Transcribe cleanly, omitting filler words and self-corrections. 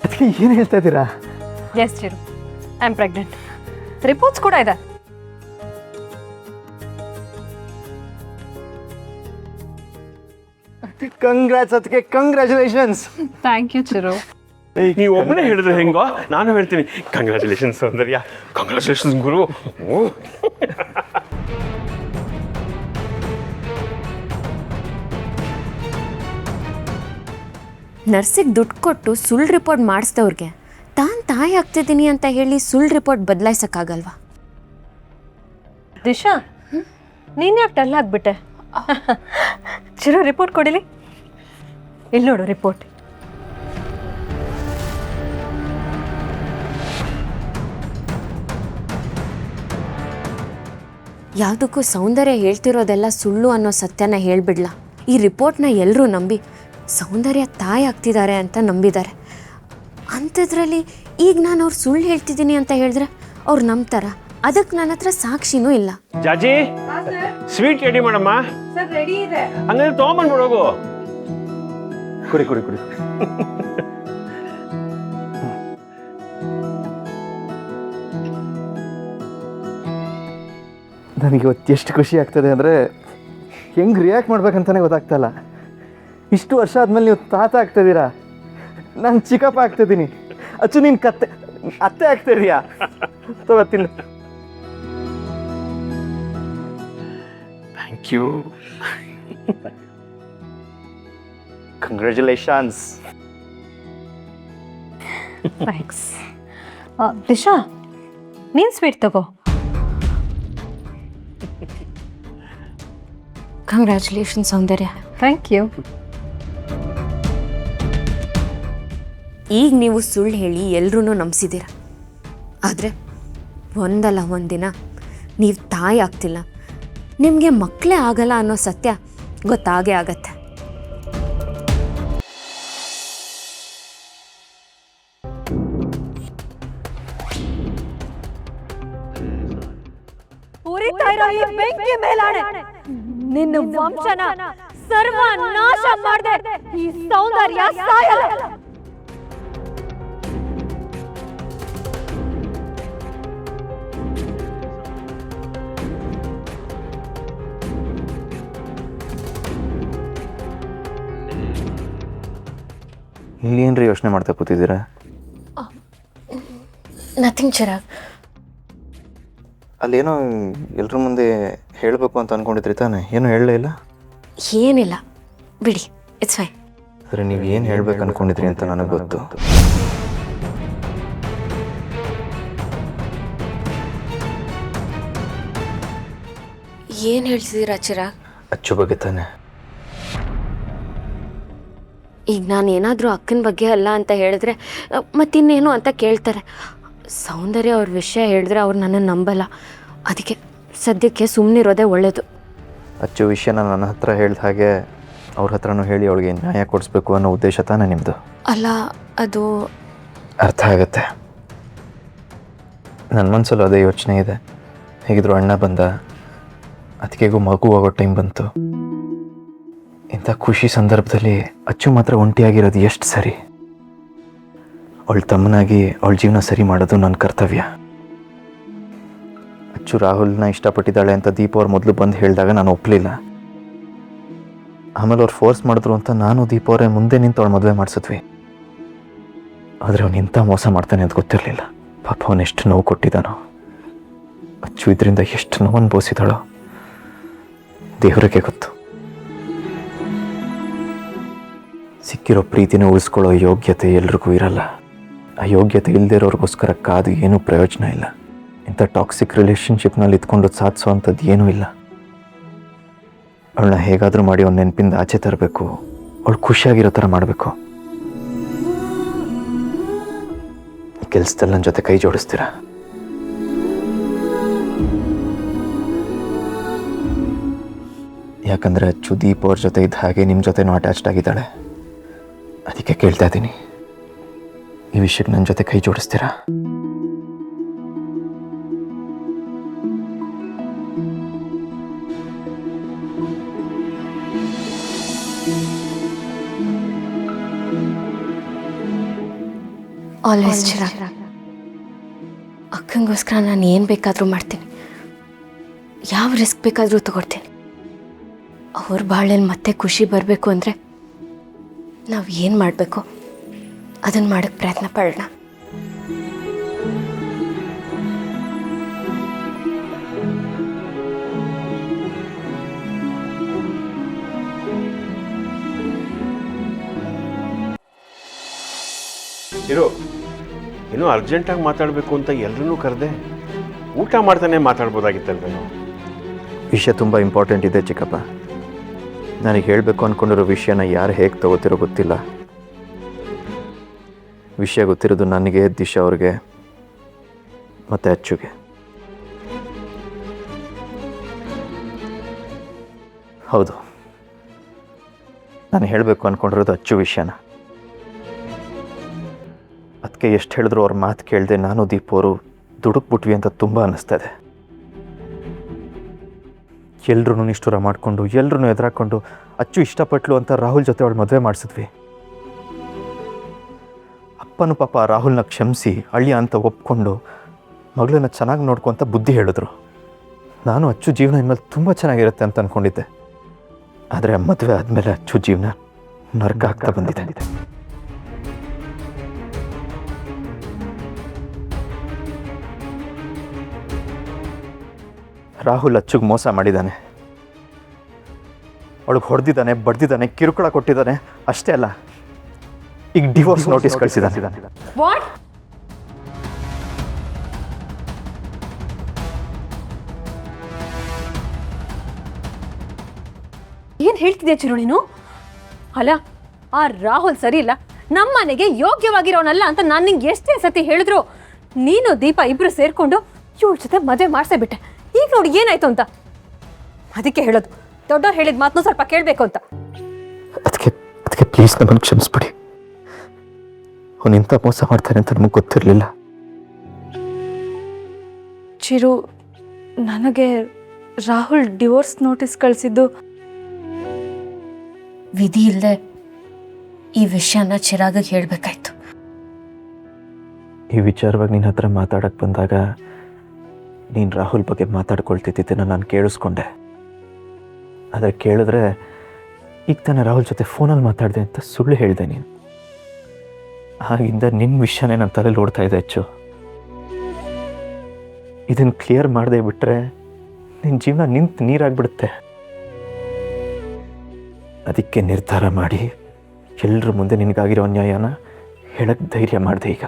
ಅದಕ್ಕೆ ಏನು ಹೇಳ್ತಾ ಇದ್ದೀರಾ? Yes Chiru, I am pregnant. Reports ಕೂಡ ಇದೆ. ಕಂಗ್ರಾಟ್ಸ್, ಅದಕ್ಕೆ ಕಂಗ್ರ್ಯಾಚುಲೇಷನ್ಸ್. Thank you Chiru. ನೀವು ಒಬ್ಬನೇ ಹೇಳಿದ್ರೆ ಹೆಂಗೋ, ನಾನು ಹೇಳ್ತೀನಿ ಕಂಗ್ರ್ಯಾಚುಲೇಷನ್ಸ್ ಸೌಂದರ್ಯ, ಕಂಗ್ರ್ಯಾಚುಲೇಷನ್ಸ್ ಗುರು. ನರ್ಸಿಗೆ ದುಡ್ಡು ಕೊಟ್ಟು ಸುಳ್ಳು ರಿಪೋರ್ಟ್ ಮಾಡಿಸ್ದವ್ರಿಗೆ ತಾಯಿ ಆಗ್ತಿದ್ದೀನಿ ಅಂತ ಹೇಳಿ ಸುಳ್ಳು ರಿಪೋರ್ಟ್ ಬದಲಾಯಿಸೋಕ್ಕಾಗಲ್ವಾ? ದಿಶಾ, ನೀನು ಯಾಕೆ ಡಲ್ ಆಗಿಬಿಟ್ಟೆ? ಚಿರು, ರಿಪೋರ್ಟ್ ಕೊಡಿಲಿ. ಇಲ್ಲಿ ನೋಡು ರಿಪೋರ್ಟ್. ಯಾವುದಕ್ಕೂ ಸೌಂದರ್ಯ ಹೇಳ್ತಿರೋದೆಲ್ಲ ಸುಳ್ಳು ಅನ್ನೋ ಸತ್ಯನ ಹೇಳ್ಬಿಡ್ಲಾ? ಈ ರಿಪೋರ್ಟ್ನ ಎಲ್ಲರೂ ನಂಬಿ ಸೌಂದರ್ಯ ತಾಯಿ ಆಗ್ತಿದ್ದಾರೆ ಅಂತ ನಂಬಿದ್ದಾರೆ. ಅಂಥದ್ರಲ್ಲಿ ಈಗ ನಾನು ಅವ್ರು ಸುಳ್ಳು ಹೇಳ್ತಿದ್ದೀನಿ ಅಂತ ಹೇಳಿದ್ರೆ ಅವ್ರು ನಂಬ್ತಾರ? ಅದಕ್ಕೆ ನನ್ನ ಹತ್ರ ಸಾಕ್ಷಿನೂ ಇಲ್ಲ. ಜಾಜಿ, ಸ್ವೀಟ್ ರೆಡಿ ಮಾಡಮ್ಮ. ಹಂಗಾದ್ರೆ ತಗೊಂಬಂದ್ಬಿಡೋಗು. ಕುಡಿ ಕುಡಿ ಕುಡಿ. ನನಗೆ ಇವತ್ತು ಎಷ್ಟು ಖುಷಿ ಆಗ್ತದೆ ಅಂದರೆ ಹೆಂಗೆ ರಿಯಾಕ್ಟ್ ಮಾಡ್ಬೇಕಂತಾನೆ ಗೊತ್ತಾಗ್ತಾಯಿಲ್ಲ. ಇಷ್ಟು ವರ್ಷ ಆದಮೇಲೆ ನೀವು ತಾತ ಆಗ್ತಾಯಿದ್ದೀರಾ, ನಾನು ಚಿಕ್ಕಪ್ಪ ಆಗ್ತಿದ್ದೀನಿ. ಅಚ್ಚು ನೀನು ಅತ್ತೆ ಆಗ್ತಾಯಿದೀಯಾ? ತಗೋತೀನಿ. Thank you. Congratulations. Thanks. Disha, ನೀನು ಸ್ವೀಟ್ ತಗೋ. ಕಂಗ್ರ್ಯಾಚುಲೇಷನ್ ಸೌಂದರ್ಯ. Thank you. ಈಗ ನೀವು ಸುಳ್ಳು ಹೇಳಿ ಎಲ್ರೂ ನಂಬಿಸಿದ್ದೀರ. ಆದರೆ ಒಂದಲ್ಲ ಒಂದಿನ ನೀವು ತಾಯಿ ಆಗ್ತಿಲ್ಲ, ನಿಮಗೆ ಮಕ್ಕಳೇ ಆಗಲ್ಲ ಅನ್ನೋ ಸತ್ಯ ಗೊತ್ತಾಗೇ ಆಗತ್ತೆ. ಉರಿತಾ ಇರೋ ಈ ಬೆಂಕಿ ಮೇಲಾಣೆ, ನಿನ್ನ ವಂಶನ ಸರ್ವನಾಶ ಮಾಡ್ದೆ ಈ ಸೌಂದರ್ಯ ಸಾಯಲ್ಲ. ಇಲ್ಲೇನ್ರಿ ಯೋಚನೆ ಮಾಡ್ತಾ ಕೂತಿದ್ದೀರಾ? ನಥಿಂಗ್ ಚಿರಾಗ್. ಅಲ್ಲೇನೋ ಎಲ್ರ ಮುಂದೆ ಹೇಳಬೇಕು ಅಂತ ಅಂದ್ಕೊಂಡಿದ್ರಿ ತಾನೆ? ಏನೂ ಹೇಳಲೇ ಇಲ್ಲ? ಏನಿಲ್ಲ ಬಿಡಿ, ಇಟ್ಸ್ ಫೈನ್. ಆದರೆ ನೀವು ಏನು ಹೇಳ್ಬೇಕು ಅಂದ್ಕೊಂಡಿದ್ರಿ ಅಂತ ನನಗೆ ಗೊತ್ತು. ಏನು ಹೇಳ್ತಿದ್ದೀರಾ ಚಿರಾಗ್? ಅಚ್ಚು ಬಗ್ಗೆ ತಾನೆ? ಈಗ ನಾನು ಏನಾದರೂ ಅಕ್ಕನ ಬಗ್ಗೆ ಅಲ್ಲ ಅಂತ ಹೇಳಿದ್ರೆ ಮತ್ತಿನ್ನೇನು ಅಂತ ಕೇಳ್ತಾರೆ. ಸೌಂದರ್ಯ ಅವ್ರ ವಿಷಯ ಹೇಳಿದ್ರೆ ಅವ್ರು ನನ್ನನ್ನು ನಂಬಲ್ಲ. ಅದಕ್ಕೆ ಸದ್ಯಕ್ಕೆ ಸುಮ್ಮನಿರೋದೇ ಒಳ್ಳೆಯದು. ಅಚ್ಚು ವಿಷಯನ ನನ್ನ ಹತ್ರ ಹೇಳಿದ ಹಾಗೆ ಅವ್ರ ಹತ್ರನೂ ಹೇಳಿ ಅವಳಿಗೆ ನ್ಯಾಯ ಕೊಡಿಸ್ಬೇಕು ಅನ್ನೋ ಉದ್ದೇಶ ತಾನೇ ನಿಮ್ಮದು? ಅಲ್ಲ, ಅದು ಅರ್ಥ ಆಗುತ್ತೆ. ನನ್ನ ಮನಸ್ಸಲ್ಲೂ ಅದೇ ಯೋಚನೆ ಇದೆ. ಹೇಗಿದ್ರು ಅಣ್ಣ ಬಂದ, ಅದಕ್ಕೆಗೂ ಮಗು ಆಗೋ ಟೈಮ್ ಬಂತು. ಇಂಥ ಖುಷಿ ಸಂದರ್ಭದಲ್ಲಿ ಅಚ್ಚು ಮಾತ್ರ ಒಂಟಿಯಾಗಿರೋದು ಎಷ್ಟು ಸರಿ? ಅವಳ ತಮ್ಮನಾಗಿ ಅವಳ ಜೀವನ ಸರಿ ಮಾಡೋದು ನನ್ನ ಕರ್ತವ್ಯ. ಅಚ್ಚು ರಾಹುಲ್ನ ಇಷ್ಟಪಟ್ಟಿದ್ದಾಳೆ ಅಂತ ದೀಪ ಅವ್ರು ಮೊದಲು ಬಂದು ಹೇಳಿದಾಗ ನಾನು ಒಪ್ಪಲಿಲ್ಲ. ಆಮೇಲೆ ಅವ್ರು ಫೋರ್ಸ್ ಮಾಡಿದ್ರು ಅಂತ ನಾನು ದೀಪ ಅವರೇ ಮುಂದೆ ನಿಂತು ಅವಳು ಮದುವೆ ಮಾಡಿಸಿದ್ವಿ. ಆದರೆ ಅವನು ಇಂಥ ಮೋಸ ಮಾಡ್ತಾನೆ ಅಂತ ಗೊತ್ತಿರಲಿಲ್ಲ. ಪಾಪ ಅವನೆಷ್ಟು ನೋವು ಕೊಟ್ಟಿದ್ದಾನೋ, ಅಚ್ಚು ಇದರಿಂದ ಎಷ್ಟು ನೋವು ಅನುಭವಿಸಿದಾಳೋ ದೇವರಿಗೆ ಗೊತ್ತು. ಸಿಕ್ಕಿರೋ ಪ್ರೀತಿನ ಉಳಿಸ್ಕೊಳ್ಳೋ ಯೋಗ್ಯತೆ ಎಲ್ರಿಗೂ ಇರಲ್ಲ. ಆ ಯೋಗ್ಯತೆ ಇಲ್ಲದೆ ಇರೋರಿಗೋಸ್ಕರ ಕಾದು ಏನೂ ಪ್ರಯೋಜನ ಇಲ್ಲ. ಇಂಥ ಟಾಕ್ಸಿಕ್ ರಿಲೇಷನ್ಶಿಪ್ನಲ್ಲಿ ಇದ್ಕೊಂಡು ಸಾಧಿಸೋವಂಥದ್ದು ಏನೂ ಇಲ್ಲ. ಅವಳನ್ನ ಹೇಗಾದರೂ ಮಾಡಿ ಅವ್ನ ನೆನಪಿಂದ ಆಚೆ ತರಬೇಕು. ಅವಳು ಖುಷಿಯಾಗಿರೋ ಥರ ಮಾಡಬೇಕು. ಕೆಲಸದಲ್ಲಿ ನನ್ನ ಜೊತೆ ಕೈ ಜೋಡಿಸ್ತೀರಾ? ಯಾಕಂದರೆ ಅಚ್ಚು ದೀಪ್ ಅವ್ರ ಜೊತೆ ಇದ್ದ ಹಾಗೆ ನಿಮ್ಮ ಜೊತೆನೂ ಅಟ್ಯಾಚ್ಡ್ ಆಗಿದ್ದಾಳೆ. ಅದಕ್ಕೆ ಕೇಳ್ತಾ ಇದ್ದೀನಿ, ಈ ವಿಷಯಕ್ಕೆ ನನ್ನ ಜೊತೆ ಕೈ ಜೋಡಿಸ್ತೀರಾ? ಆಲ್ವೇಸ್ ಚಿರಾಗ್. ಅಕ್ಕಂಗೋಸ್ಕರ ನಾನು ಏನು ಬೇಕಾದರೂ ಮಾಡ್ತೀನಿ, ಯಾವ ರಿಸ್ಕ್ ಬೇಕಾದರೂ ತಗೊಳ್ತೀನಿ. ಅವ್ರ ಬಾಳಲ್ಲಿ ಮತ್ತೆ ಖುಷಿ ಬರಬೇಕು ಅಂದರೆ ನಾವು ಏನು ಮಾಡಬೇಕು ಅದನ್ನು ಮಾಡೋಕ್ಕೆ ಪ್ರಯತ್ನ ಪಡೋಣ. ಇರೋ ಏನೋ ಅರ್ಜೆಂಟಾಗಿ ಮಾತಾಡಬೇಕು ಅಂತ ಎಲ್ಲರನ್ನೂ ಕರೆದೆ. ಊಟ ಮಾಡ್ತಾನೆ ಮಾತಾಡ್ಬೋದಾಗಿತ್ತಲ್ವೇನೋ. ವಿಷಯ ತುಂಬ ಇಂಪಾರ್ಟೆಂಟ್ ಇದೆ ಚಿಕ್ಕಪ್ಪ. ನನಗೆ ಹೇಳಬೇಕು ಅಂದ್ಕೊಂಡಿರೋ ವಿಷಯನ ಯಾರು ಹೇಗೆ ತಗೋತಿರೋ ಗೊತ್ತಿಲ್ಲ. ವಿಷಯ ಗೊತ್ತಿರೋದು ನನಗೆ, ದಿಶಾ ಅವ್ರಿಗೆ ಮತ್ತು ಅಚ್ಚುಗೆ. ಹೌದು, ನಾನು ಹೇಳಬೇಕು ಅಂದ್ಕೊಂಡಿರೋದು ಅಚ್ಚು ವಿಷಯನ. ಅದಕ್ಕೆ ಎಷ್ಟು ಹೇಳಿದ್ರು ಅವ್ರ ಮಾತು ಕೇಳದೆ ನಾನು ದೀಪ್ ಅವರು ದುಡುಕ್ಬಿಟ್ವಿ ಅಂತ ತುಂಬ ಅನ್ನಿಸ್ತದೆ. ಎಲ್ರೂ ನಿಷ್ಠುರ ಮಾಡಿಕೊಂಡು ಎಲ್ರೂ ಎದುರಾಕೊಂಡು ಅಚ್ಚು ಇಷ್ಟಪಟ್ಲು ಅಂತ ರಾಹುಲ್ ಜೊತೆ ಅವಳು ಮದುವೆ ಮಾಡಿಸಿದ್ವಿ. ಅಪ್ಪನೂ ಪಾಪ ರಾಹುಲ್ನ ಕ್ಷಮಿಸಿ ಅಳಿಯ ಅಂತ ಒಪ್ಕೊಂಡು ಮಗಳನ್ನ ಚೆನ್ನಾಗಿ ನೋಡ್ಕೊಂತ ಬುದ್ಧಿ ಹೇಳಿದ್ರು. ನಾನು ಅಚ್ಚು ಜೀವನ ಇನ್ಮೇಲೆ ತುಂಬ ಚೆನ್ನಾಗಿರುತ್ತೆ ಅಂತ ಅಂದ್ಕೊಂಡಿದ್ದೆ. ಆದರೆ ಮದುವೆ ಆದಮೇಲೆ ಅಚ್ಚು ಜೀವನ ನರ್ಕ ಆಗ್ತಾ ಬಂದಿದೆ. ರಾಹುಲ್ ಅಚ್ಚುಗೆ ಮೋಸ ಮಾಡಿದ್ದಾನೆ. ಅವಳಿಗೆ ಹೊಡೆದಿದ್ದಾನೆ, ಬಡ್ದಿದ್ದಾನೆ, ಕಿರುಕುಳ ಕೊಟ್ಟಿದ್ದಾನೆ. ಅಷ್ಟೇ ಅಲ್ಲ, ಈಗ ಡಿವೋರ್ಸ್ ನೋಟಿಸ್ ಕಳಿಸಿದ್ದಾನೆ. ವಾಟ್? ಏನ್ ಹೇಳ್ತಿದ್ಯಾ ಚಿರು ನೀನು? ಅಲ್ಲ, ಆ ರಾಹುಲ್ ಸರಿ ಇಲ್ಲ, ನಮ್ಮನೆಗೆ ಯೋಗ್ಯವಾಗಿರೋನಲ್ಲ ಅಂತ ನಾನು ನಿಂಗೆ ಎಷ್ಟೇ ಸತಿ ಹೇಳಿದ್ರು ನೀನು ದೀಪ ಇಬ್ರು ಸೇರ್ಕೊಂಡು ಇವಳ ಜೊತೆ ಮದುವೆ ಮಾಡ್ಸೇ ಬಿಟ್ಟೆ. ಈಗ ನೋಡಿ ಏನಾಯ್ತು ಅಂತ. ಅದಕ್ಕೆ ಹೇಳೋದು, ದೊಡ್ಡವ್ರು ಹೇಳಿದ ಮಾತನ್ನು ಸ್ವಲ್ಪ ಕೇಳಬೇಕು ಅಂತ. ಅದಕ್ಕೆ ಪ್ಲೀಸ್ ನಮ್ಮನ್ನು ಕ್ಷಮಿಸ್ಬಿಡಿ. ಅವನು ಇಂಥ ಮೋಸ ಮಾಡ್ತಾನೆ ಅಂತ ನಮಗೆ ಗೊತ್ತಿರಲಿಲ್ಲ. ಚಿರು, ನನಗೆ ರಾಹುಲ್ ಡಿವೋರ್ಸ್ ನೋಟಿಸ್ ಕಳಿಸಿದ್ದು ವಿಧಿ ಇಲ್ಲದೆ ಈ ವಿಷಯನ ಚಿರಾಗಿಗೆ ಹೇಳಬೇಕಾಯ್ತು. ಈ ವಿಚಾರವಾಗಿ ನಿನ್ನ ಹತ್ರ ಮಾತಾಡಕ್ಕೆ ಬಂದಾಗ ನೀನು ರಾಹುಲ್ ಬಗ್ಗೆ ಮಾತಾಡ್ಕೊಳ್ತಿದ್ದನ್ನು ನಾನು ಕೇಳಿಸ್ಕೊಂಡೆ. ಆದರೆ ಕೇಳಿದ್ರೆ ಈಗ ತಾನೇ ರಾಹುಲ್ ಜೊತೆ ಫೋನಲ್ಲಿ ಮಾತಾಡಿದೆ ಅಂತ ಸುಳ್ಳು ಹೇಳಿದೆ ನೀನು. ಆಗಿಂದ ನಿನ್ನ ವಿಷಯನೇ ನನ್ನ ತಲೆಯಲ್ಲಿ ಓಡ್ತಾ ಇದೆ ಹೆಚ್ಚು. ಇದನ್ನು ಕ್ಲಿಯರ್ ಮಾಡದೆ ಬಿಟ್ಟರೆ ನಿನ್ನ ಜೀವನ ನಿಂತು ನೀರಾಗ್ಬಿಡುತ್ತೆ. ಅದಕ್ಕೆ ನಿರ್ಧಾರ ಮಾಡಿ ಎಲ್ಲರ ಮುಂದೆ ನಿನಗಾಗಿರೋ ಅನ್ಯಾಯನ ಹೇಳಕ್ಕೆ ಧೈರ್ಯ ಮಾಡಿದೆ ಈಗ.